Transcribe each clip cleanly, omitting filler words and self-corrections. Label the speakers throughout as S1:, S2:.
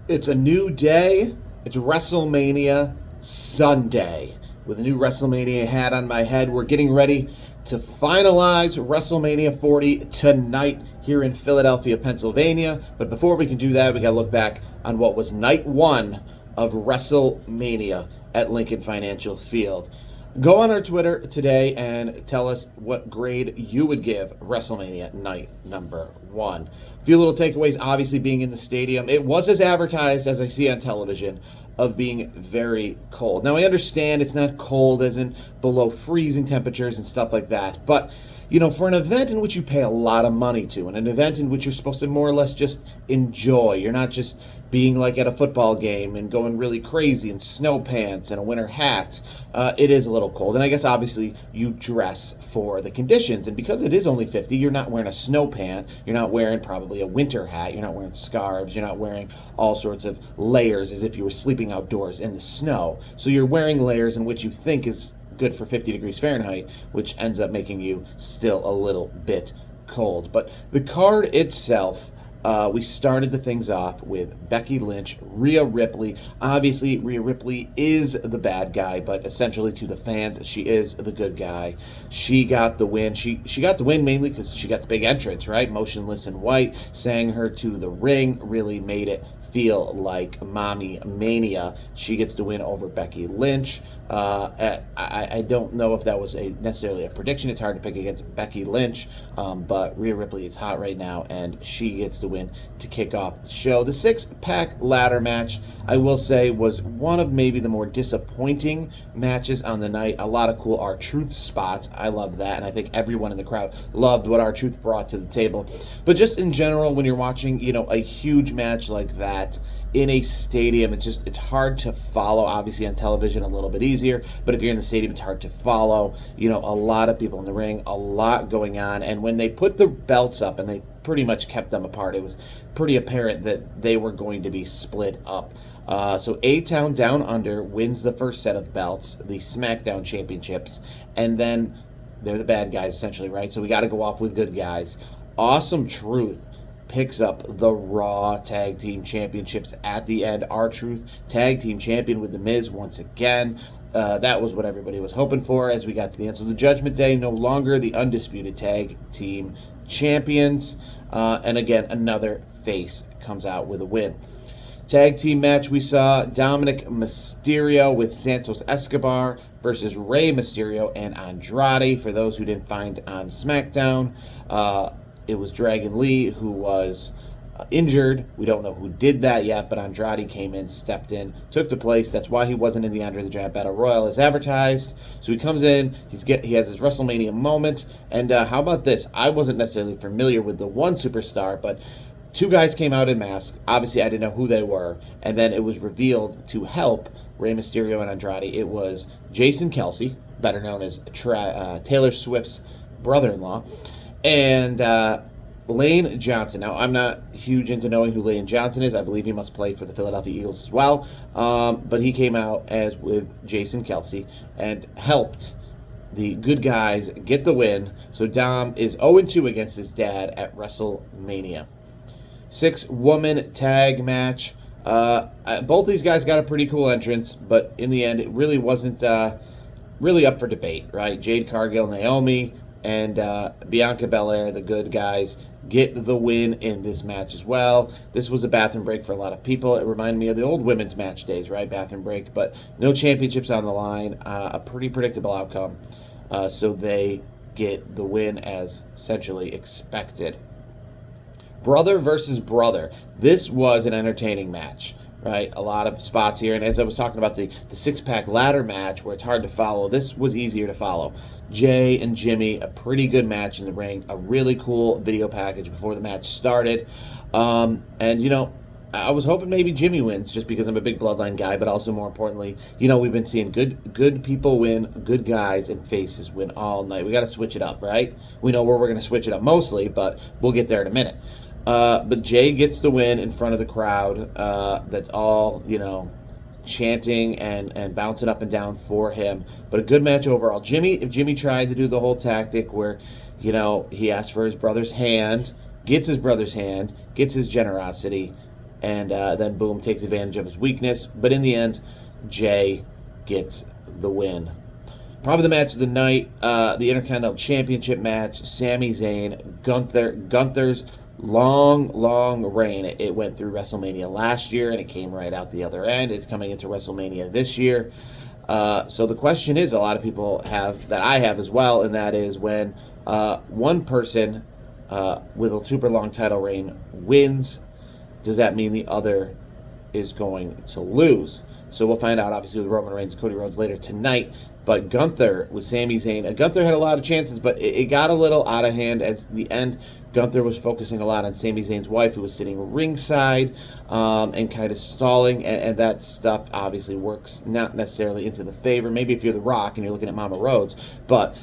S1: It's a new day. It's WrestleMania Sunday. With a new WrestleMania hat on my head, we're getting ready to finalize WrestleMania 40 tonight here in Philadelphia, Pennsylvania. But before we can do that, we got to look back on what was night one of WrestleMania at Lincoln Financial Field. Go on our Twitter today and tell us what grade you would give WrestleMania night number one. A few little takeaways, obviously being in the stadium. It was as advertised as I see on television of being very cold. Now I understand it's not cold as in below freezing temperatures and stuff like that, but you know, for an event in which you pay a lot of money to, and an event in which you're supposed to more or less just enjoy, you're not just being like at a football game and going really crazy in snow pants and a winter hat, it is a little cold. And I guess obviously you dress for the conditions. And because it is only 50, you're not wearing a snow pant, you're not wearing probably a winter hat, you're not wearing scarves, you're not wearing all sorts of layers as if you were sleeping outdoors in the snow. So you're wearing layers in which you think is good for 50 degrees Fahrenheit, which ends up making you still a little bit cold. But the card itself, we started the things off with Becky Lynch, Rhea Ripley. Obviously, Rhea Ripley is the bad guy, but essentially to the fans, she is the good guy. She got the win. She got the win mainly because she got the big entrance, right? Motionless in white, sang her to the ring, really made it feel like Mommy Mania. She gets to win over Becky Lynch. I don't know if that was necessarily a prediction. It's hard to pick against Becky Lynch, but Rhea Ripley is hot right now, and she gets the win to kick off the show. The six-pack ladder match, I will say, was one of maybe the more disappointing matches on the night. A lot of cool R-Truth spots. I love that, and I think everyone in the crowd loved what R-Truth brought to the table. But just in general, when you're watching, you know, a huge match like that in a stadium, it's hard to follow. Obviously on television a little bit easier, but if you're in the stadium it's hard to follow. You know, a lot of people in the ring, a lot going on, and when they put the belts up and they pretty much kept them apart, it was pretty apparent that they were going to be split up. So A-Town Down Under wins the first set of belts, the SmackDown Championships, and then they're the bad guys essentially, right? So we got to go off with good guys. Awesome Truth picks up the Raw Tag Team Championships at the end. R-Truth Tag Team Champion with The Miz once again. That was what everybody was hoping for as we got to the end. So the Judgment Day, no longer the undisputed Tag Team Champions. And again, another face comes out with a win. Tag team match, we saw Dominic Mysterio with Santos Escobar versus Rey Mysterio and Andrade. For those who didn't find on SmackDown, it was Dragon Lee who was injured. We don't know who did that yet, but Andrade came in, stepped in, took the place. That's why he wasn't in the Andre the Giant Battle Royal as advertised. So he comes in, he has his WrestleMania moment, and how about this? I wasn't necessarily familiar with the one superstar, but two guys came out in masks. Obviously, I didn't know who they were, and then it was revealed to help Rey Mysterio and Andrade. It was Jason Kelce, better known as Taylor Swift's brother-in-law, and Lane Johnson. Now, I'm not huge into knowing who Lane Johnson is. I believe he must play for the Philadelphia Eagles as well. But he came out as with Jason Kelce and helped the good guys get the win. So Dom is 0-2 against his dad at WrestleMania. 6-woman tag match. Both these guys got a pretty cool entrance, but in the end, it really wasn't really up for debate, right? Jade Cargill, Naomi, and Bianca Belair, the good guys, get the win in this match as well. This was a bathroom break for a lot of people. It reminded me of the old women's match days, right? Bathroom break, but no championships on the line. A pretty predictable outcome. So they get the win as essentially expected. Brother versus brother. This was an entertaining match, right? A lot of spots here. And as I was talking about the six-pack ladder match where it's hard to follow, this was easier to follow. Jay and Jimmy, a pretty good match in the ring. A really cool video package before the match started. And, you know, I was hoping maybe Jimmy wins just because I'm a big Bloodline guy, but also more importantly, you know, we've been seeing good people win, good guys and faces win all night. We got to switch it up, right? We know where we're going to switch it up mostly, but we'll get there in a minute. But Jay gets the win in front of the crowd. That's all, you know, chanting and bouncing up and down for him. But a good match overall. Jimmy tried to do the whole tactic where, he asked for his brother's hand, gets his brother's hand, gets his generosity, and then boom, takes advantage of his weakness. But in the end, Jay gets the win. Probably the match of the night, the Intercontinental Championship match, Sami Zayn, Gunther. Gunther's long reign. It went through WrestleMania last year, and it came right out the other end. It's coming into WrestleMania this year. So the question is, a lot of people have, that I have as well, and that is when one person with a super long title reign wins, does that mean the other is going to lose? So we'll find out, obviously, with Roman Reigns and Cody Rhodes later tonight. But Gunther with Sami Zayn, Gunther had a lot of chances, but it got a little out of hand at the end. Gunther was focusing a lot on Sami Zayn's wife, who was sitting ringside and kind of stalling, and that stuff obviously works not necessarily into the favor. Maybe if you're The Rock and you're looking at Mama Rhodes, but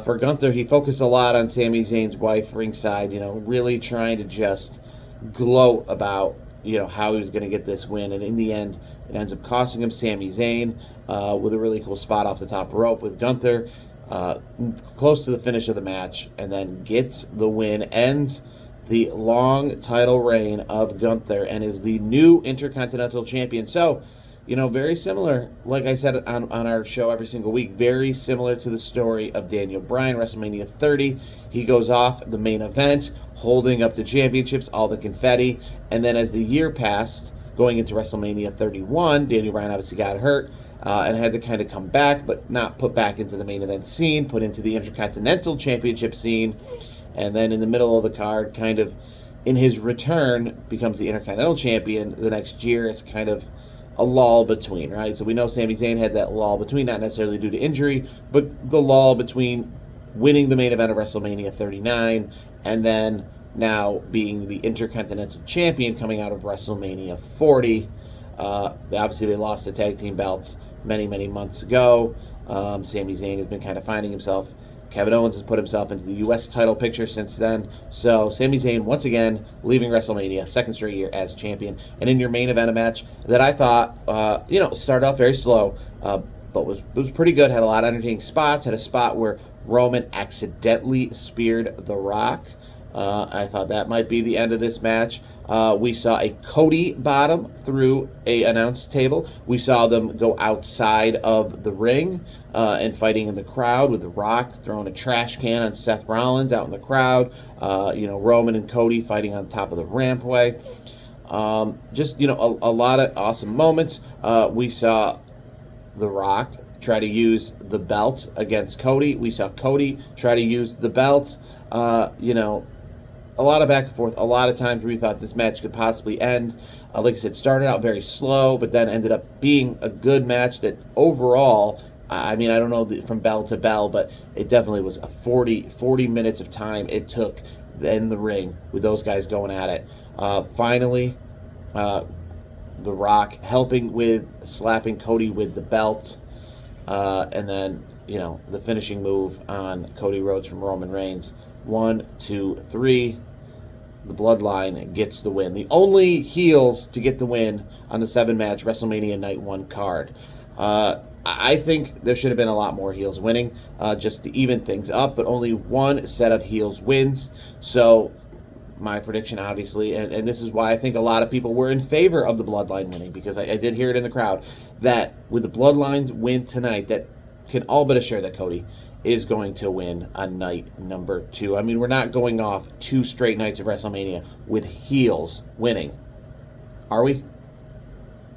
S1: for Gunther, he focused a lot on Sami Zayn's wife ringside, really trying to just gloat about how he was going to get this win, and in the end, it ends up costing him. Sami Zayn with a really cool spot off the top rope with Gunther, close to the finish of the match, and then gets the win, ends the long title reign of Gunther, and is the new Intercontinental Champion. So, very similar, like I said on our show every single week, very similar to the story of Daniel Bryan, WrestleMania 30. He goes off the main event, holding up the championships, all the confetti, and then as the year passed, going into WrestleMania 31, Daniel Bryan obviously got hurt and had to kind of come back, but not put back into the main event scene, put into the Intercontinental Championship scene, and then in the middle of the card, kind of in his return, becomes the Intercontinental Champion the next year. It's kind of a lull between, right? So we know Sami Zayn had that lull between, not necessarily due to injury, but the lull between winning the main event of WrestleMania 39 and then now being the Intercontinental Champion coming out of WrestleMania 40. Obviously, they lost the tag team belts many months ago. Sami Zayn has been kind of finding himself. Kevin Owens has put himself into the U.S. title picture since then. So Sami Zayn, once again, leaving WrestleMania, second straight year as champion. And in your main event, a match that I thought, started off very slow, but was pretty good. Had a lot of entertaining spots. Had a spot where Roman accidentally speared The Rock. I thought that might be the end of this match. We saw a Cody bottom through a announce table. We saw them go outside of the ring and fighting in the crowd with The Rock throwing a trash can on Seth Rollins out in the crowd. Roman and Cody fighting on top of the rampway. A lot of awesome moments. We saw The Rock try to use the belt against Cody. We saw Cody try to use the belt. A lot of back and forth. A lot of times we thought this match could possibly end. Like I said, started out very slow, but then ended up being a good match that overall, I don't know from bell to bell, but it definitely was a 40 minutes of time it took in the ring with those guys going at it. Finally, The Rock helping with slapping Cody with the belt. And then, the finishing move on Cody Rhodes from Roman Reigns. 1, 2, 3. The Bloodline gets the win. The only heels to get the win on the 7-match WrestleMania Night 1 card. I think there should have been a lot more heels winning, just to even things up, but only one set of heels wins. So my prediction, obviously, and this is why I think a lot of people were in favor of the Bloodline winning, because I did hear it in the crowd, that with the Bloodline win tonight, that can all but assure that Cody is going to win on night number 2. We're not going off 2 straight nights of WrestleMania with heels winning. Are we?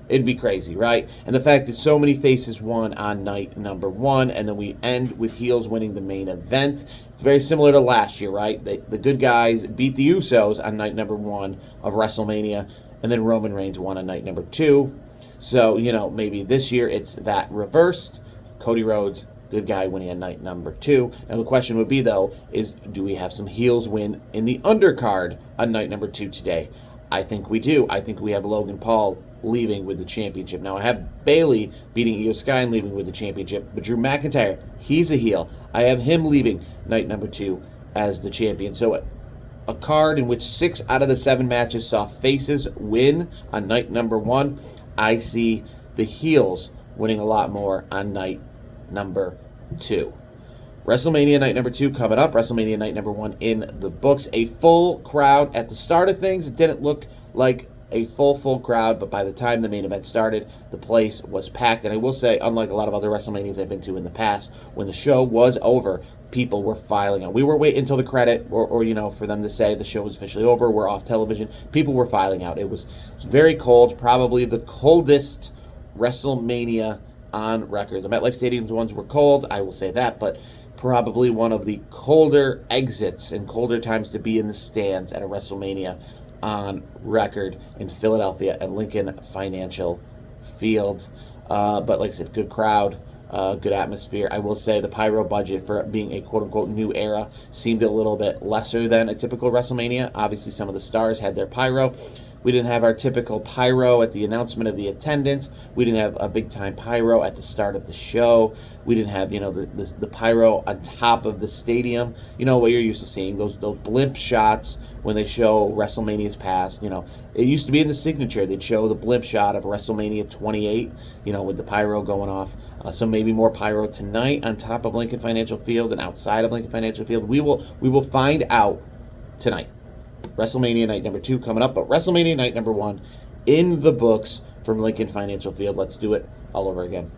S1: It'd be crazy, right? And the fact that so many faces won on night number 1, and then we end with heels winning the main event. It's very similar to last year, right? The good guys beat the Usos on night number 1 of WrestleMania, and then Roman Reigns won on night number 2. So, maybe this year it's that reversed. Cody Rhodes, good guy, winning on night number 2. Now the question would be, though, is do we have some heels win in the undercard on night number 2 today? I think we do. I think we have Logan Paul leaving with the championship. Now I have Bayley beating Io Sky and leaving with the championship, but Drew McIntyre, he's a heel. I have him leaving night number 2 as the champion. So a card in which 6 out of the 7 matches saw faces win on night number 1. I see the heels winning a lot more on night number 2. WrestleMania night number 2 coming up. WrestleMania night number 1 in the books. A full crowd at the start of things. It didn't look like a full crowd, but by the time the main event started, the place was packed. And I will say, unlike a lot of other WrestleManias I've been to in the past, when the show was over, people were filing out. We were waiting until the credit, or for them to say the show was officially over, we're off television. People were filing out. It was very cold, probably the coldest WrestleMania on record. The MetLife Stadium's ones were cold, I will say that, but probably one of the colder exits and colder times to be in the stands at a WrestleMania on record in Philadelphia at Lincoln Financial Field. But like I said, good crowd, good atmosphere. I will say the pyro budget for being a quote-unquote new era seemed a little bit lesser than a typical WrestleMania. Obviously, some of the stars had their pyro. We didn't have our typical pyro at the announcement of the attendance. We didn't have a big-time pyro at the start of the show. We didn't have, the pyro on top of the stadium. You know what you're used to seeing, those blimp shots when they show WrestleMania's past. It used to be in the signature. They'd show the blimp shot of WrestleMania 28, with the pyro going off. So maybe more pyro tonight on top of Lincoln Financial Field and outside of Lincoln Financial Field. We will find out tonight. WrestleMania night number 2 coming up, but WrestleMania night number 1 in the books from Lincoln Financial Field. Let's do it all over again.